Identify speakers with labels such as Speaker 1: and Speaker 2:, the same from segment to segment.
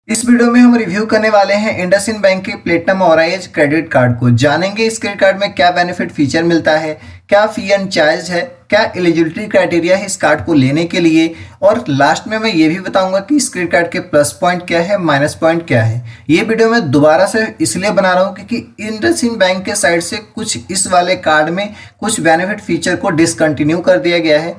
Speaker 1: इस वीडियो में हम रिव्यू करने वाले हैं इंडसइंड बैंक के प्लेटिनम ऑरेंज क्रेडिट कार्ड को। जानेंगे इस क्रेडिट कार्ड में क्या बेनिफिट फीचर मिलता है, क्या फी एंड चार्ज है, क्या एलिजिबिलिटी क्राइटेरिया है इस कार्ड को लेने के लिए, और लास्ट में मैं ये भी बताऊंगा कि इस क्रेडिट कार्ड के प्लस पॉइंट क्या है, माइनस पॉइंट क्या है। ये वीडियो मैं दोबारा से इसलिए बना रहा हूँ क्योंकि इंडसइंड बैंक के साइड से कुछ इस वाले कार्ड में कुछ बेनिफिट फीचर को डिसकंटिन्यू कर दिया गया है।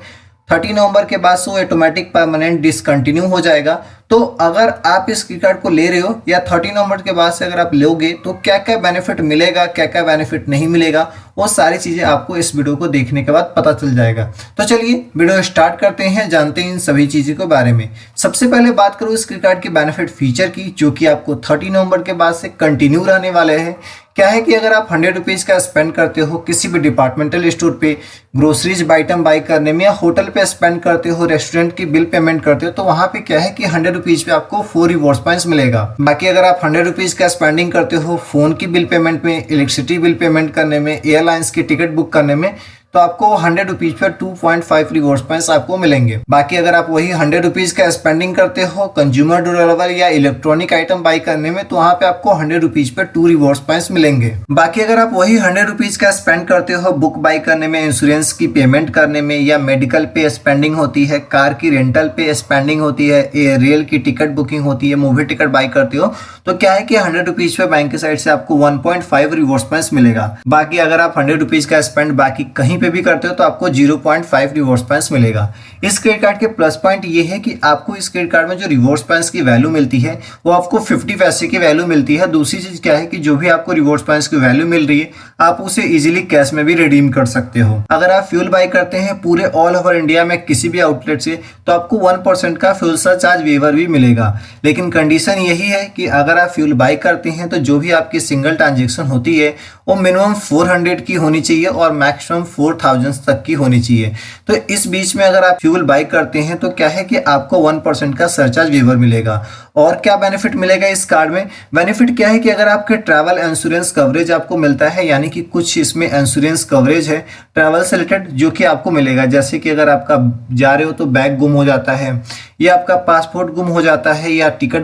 Speaker 1: 30 नवंबर के बाद से ऑटोमेटिक परमानेंट डिसकंटिन्यू हो जाएगा। तो अगर आप इस क्रेडिट कार्ड को ले रहे हो या 30 नवंबर के बाद से अगर आप लोगे तो क्या क्या बेनिफिट मिलेगा, क्या क्या बेनिफिट नहीं मिलेगा, वो सारी चीजें आपको इस वीडियो को देखने के बाद पता चल जाएगा। तो चलिए वीडियो स्टार्ट करते हैं, जानते हैं इन सभी चीजों के बारे में। सबसे पहले बात करूँ इस क्रेडिट कार्ड के बेनिफिट फीचर की, जो कि आपको 30 नवंबर के बाद से कंटिन्यू रहने वाले हैं। क्या है कि अगर आप 100 रुपीज़ का स्पेंड करते हो किसी भी डिपार्टमेंटल स्टोर पे, ग्रोसरीज आइटम बाई करने में, या होटल पे स्पेंड करते हो, रेस्टोरेंट की बिल पेमेंट करते हो, तो वहां पे क्या है कि 100 रुपीज़ पे आपको 4 रिवॉर्ड्स पॉइंट्स मिलेगा। बाकी अगर आप 100 रुपीज़ का स्पेंडिंग करते हो फोन की बिल पेमेंट में, इलेक्ट्रिसिटी बिल पेमेंट करने में, एयरलाइंस की टिकट बुक करने में, तो आपको 100 रुपीज़ पर 2.5 रिवॉर्ड्स पॉइंट्स आपको मिलेंगे। बाकी अगर आप वही 100 रुपीज़ का स्पेंडिंग करते हो कंज्यूमर ड्यूरेबल या इलेक्ट्रॉनिक आइटम बाई करने में, तो वहाँ पे आपको 100 रुपीज़ पर 2 रिवॉर्ड्स पॉइंट्स मिलेंगे। बाकी अगर आप वही 100 रुपीज़ का स्पेंड करते हो बुक बाई करने में, इंश्योरेंस की पेमेंट करने में, या मेडिकल पे स्पेंडिंग होती है, कार की रेंटल पे स्पेंडिंग होती है, रेल की टिकट बुकिंग होती है, मूवी टिकट बाई करते हो, तो क्या है कि 100 रुपीज़ पे बैंक की साइड से आपको 1.5 रिवॉर्ड्स पॉइंट्स मिलेगा। बाकी अगर आप 100 रुपीज़ का स्पेंड बाकी कहीं पे भी करते हो तो आपको 0.5 रिवॉर्ड्स पॉइंट्स मिलेगा। इस क्रेडिट कार्ड के प्लस पॉइंट ये है कि आपको इस क्रेडिट कार्ड में जो रिवॉर्ड्स पॉइंट्स की वैल्यू मिलती है वो आपको 50 पैसे की वैल्यू मिलती है। दूसरी चीज क्या है कि जो भी आपको रिवॉर्ड्स पॉइंट्स की वैल्यू मिल रही है आप उसे इजीली कैश में भी रिडीम कर सकते हो। अगर आप फ्यूल बाई करते हैं पूरे ऑल ओवर इंडिया में किसी भी आउटलेट से, तो आपको 1% का फ्यूल सरचार्ज वेवर भी मिलेगा। लेकिन कंडीशन यही है कि अगर आप फ्यूल बाई करते हैं तो जो भी आपकी सिंगल ट्रांजेक्शन होती है वो मिनिमम 400 की होनी चाहिए और मैक्सिमम 4000 तक की होनी चाहिए। तो इस बीच में अगर आप फ्यूल बाई करते हैं तो क्या है कि आपको 1% का सरचार्ज वेवर मिलेगा। और क्या बेनिफिट मिलेगा इस कार्ड में? बेनिफिट क्या है कि अगर आपके ट्रैवल इंश्योरेंस कवरेज आपको मिलता है, यानी कि कुछ इसमें इंश्योरेंस कवरेज है ट्रैवल से रिलेटेड जो कि आपको मिलेगा। जैसे कि अगर आपका जा रहे हो तो बैग गुम हो जाता है, या आपका पासपोर्ट गुम हो जाता है, या टिकट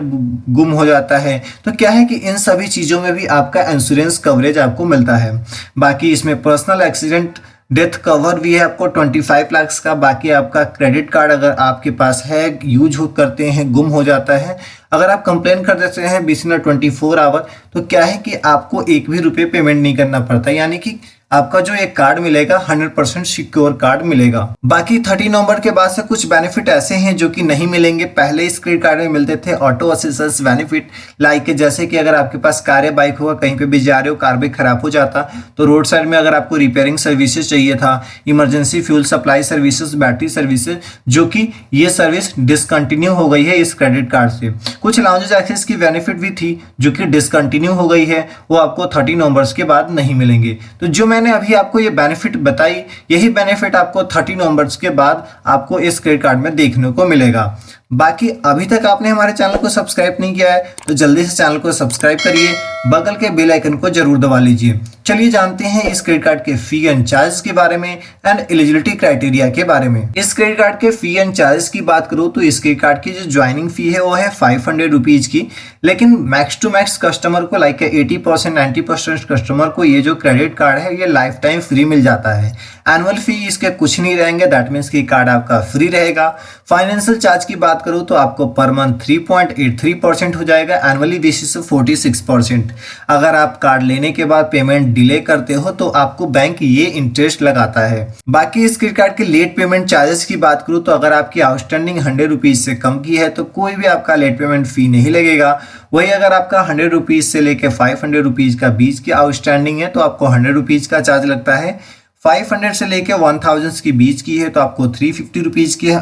Speaker 1: गुम हो जाता है, तो क्या है कि इन सभी चीज़ों में भी आपका इंश्योरेंस कवरेज आपको मिलता है। बाकी इसमें पर्सनल एक्सीडेंट डेथ कवर भी है आपको 25 लाख का। बाकी आपका क्रेडिट कार्ड अगर आपके पास है, यूज करते हैं, गुम हो जाता है, अगर आप कंप्लेन कर देते हैं विद इन 24 आवर, तो क्या है कि आपको एक भी रुपये पेमेंट नहीं करना पड़ता। यानी कि आपका जो एक कार्ड मिलेगा 100% सिक्योर कार्ड मिलेगा। बाकी 30 नवंबर के बाद से कुछ बेनिफिट ऐसे हैं जो कि नहीं मिलेंगे। पहले इस क्रेडिट कार्ड में मिलते थे ऑटो असिस्टेंस बेनिफिट, लाइक जैसे कि अगर आपके पास कार या बाइक होगा, कहीं पे भी जा रहे हो, कार भी खराब हो जाता तो रोड साइड में अगर आपको रिपेयरिंग सर्विसेज चाहिए था, emergency fuel supply services, battery services, जो कि ये सर्विस डिसकंटिन्यू हो गई है इस क्रेडिट कार्ड से। कुछ लाउंजेस एक्सेस की बेनिफिट भी थी जो कि डिसकंटिन्यू हो गई है, वो आपको 30 नवंबर के बाद नहीं मिलेंगे। तो जो मैंने अभी आपको ये बेनिफिट बताई, यही बेनिफिट आपको 30 नवंबर के बाद आपको इस क्रेडिट कार्ड में देखने को मिलेगा। बाकी अभी तक आपने हमारे चैनल को सब्सक्राइब नहीं किया है तो जल्दी से चैनल को सब्सक्राइब करिए, बगल के बेल आइकन को जरूर दबा लीजिए। चलिए जानते हैं इस क्रेडिट कार्ड के फी एंड चार्ज के बारे में एंड एलिजिबिलिटी क्राइटेरिया के बारे में। इस क्रेडिट कार्ड के फी एंड चार्ज की बात करूं तो इस क्रेडिट कार्ड की जो ज्वाइनिंग फी है वो है 500 रुपीज की। लेकिन मैक्स टू मैक्स कस्टमर को, लाइक 80% 90% कस्टमर को ये जो क्रेडिट कार्ड है ये लाइफ टाइम फ्री मिल जाता है। एनुअल फी इसके कुछ नहीं रहेंगे, दैट मीन्स कि कार्ड आपका फ्री रहेगा। फाइनेंशियल चार्ज की बात करूं तो आपको पर मंथ 3.83% हो जाएगा, एनुअली बेसिस से 46%। अगर आप कार्ड लेने के बाद पेमेंट डिले करते हो तो आपको बैंक ये इंटरेस्ट लगाता है। बाकी इस क्रेडिट कार्ड के लेट पेमेंट चार्जेस की बात करूं तो अगर आपकी आउटस्टैंडिंग 100 रुपीज से कम की है तो कोई भी आपका लेट पेमेंट फी नहीं लगेगा। वही अगर आपका 100 रुपीज से लेके 500 रुपीज का बीच की आउटस्टैंडिंग है तो आपको 100 रुपीज का चार्ज लगता है। 500 से लेके 1000 के बीच की है तो आपको 350 रुपीज की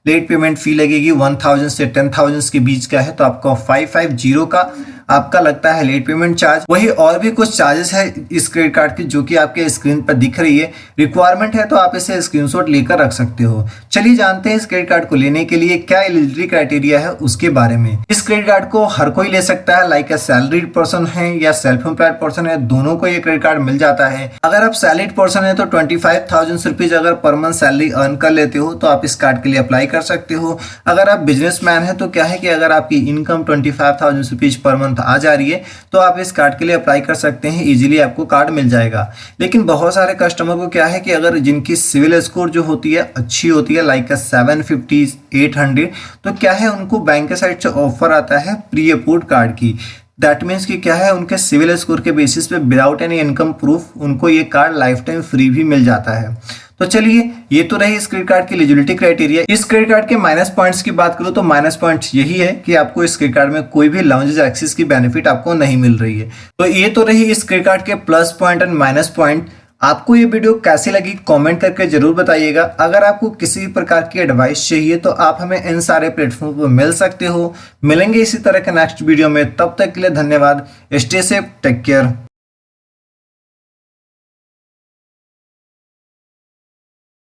Speaker 1: लेट पेमेंट फी लगेगी। 1000 से 10000 के बीच का है तो आपको 550 का आपका लगता है लेट पेमेंट चार्ज, वही और भी कुछ चार्जेस है इस क्रेडिट कार्ड की जो कि आपके स्क्रीन पर दिख रही है। रिक्वायरमेंट है तो आप इसे स्क्रीनशॉट लेकर रख सकते हो। चलिए जानते हैं इस क्रेडिट कार्ड को लेने के लिए क्या एलिजिबिलिटी क्राइटेरिया है उसके बारे में। इस क्रेडिट कार्ड को हर कोई ले सकता है, लाइक सैलरीड पर्सन है या सेल्फ एम्प्लॉयड पर्सन है, दोनों को ये क्रेडिट कार्ड मिल जाता है। अगर आप सैलरीड पर्सन है तो 25,000 रुपीज अगर पर मंथ सैलरी अर्न कर लेते हो तो आप इस कार्ड के लिए अप्लाई कर सकते हो। अगर आप बिजनेसमैन है तो क्या है कि अगर आपकी इनकम 25,000 रुपीज पर मंथ आ जा रही है तो आप इस कार्ड के लिए अप्लाई कर सकते हैं, इजीली आपको कार्ड मिल जाएगा। लेकिन बहुत सारे कस्टमर को क्या है कि अगर जिनकी सिविल स्कोर जो होती है अच्छी होती है, लाइक 750 800, तो क्या है उनको बैंक के साइड से ऑफर आता है प्री अप्रूव्ड कार्ड की। दैट मीन्स कि क्या है उनके सिविल स्कोर के बेसिस पे विदाउट एनी इनकम प्रूफ उनको ये कार्ड लाइफ टाइम फ्री भी मिल जाता है। तो चलिए ये तो रही इस क्रेडिट कार्ड की एलिजिबिलिटी क्राइटेरिया। इस क्रेडिट कार्ड के माइनस पॉइंट्स की बात करूं तो माइनस पॉइंट्स यही है कि आपको इस क्रेडिट कार्ड में कोई भी लाउंज एक्सेस की बेनिफिट आपको नहीं मिल रही है। तो ये तो रही इस क्रेडिट कार्ड के plus point and minus point. आपको ये वीडियो कैसी लगी कमेंट करके जरूर बताइएगा। अगर आपको किसी प्रकार की एडवाइस चाहिए तो आप हमें इन सारे प्लेटफॉर्म पर मिल सकते हो। मिलेंगे इसी तरह के नेक्स्ट वीडियो में, तब तक के लिए धन्यवाद। Stay safe, take care.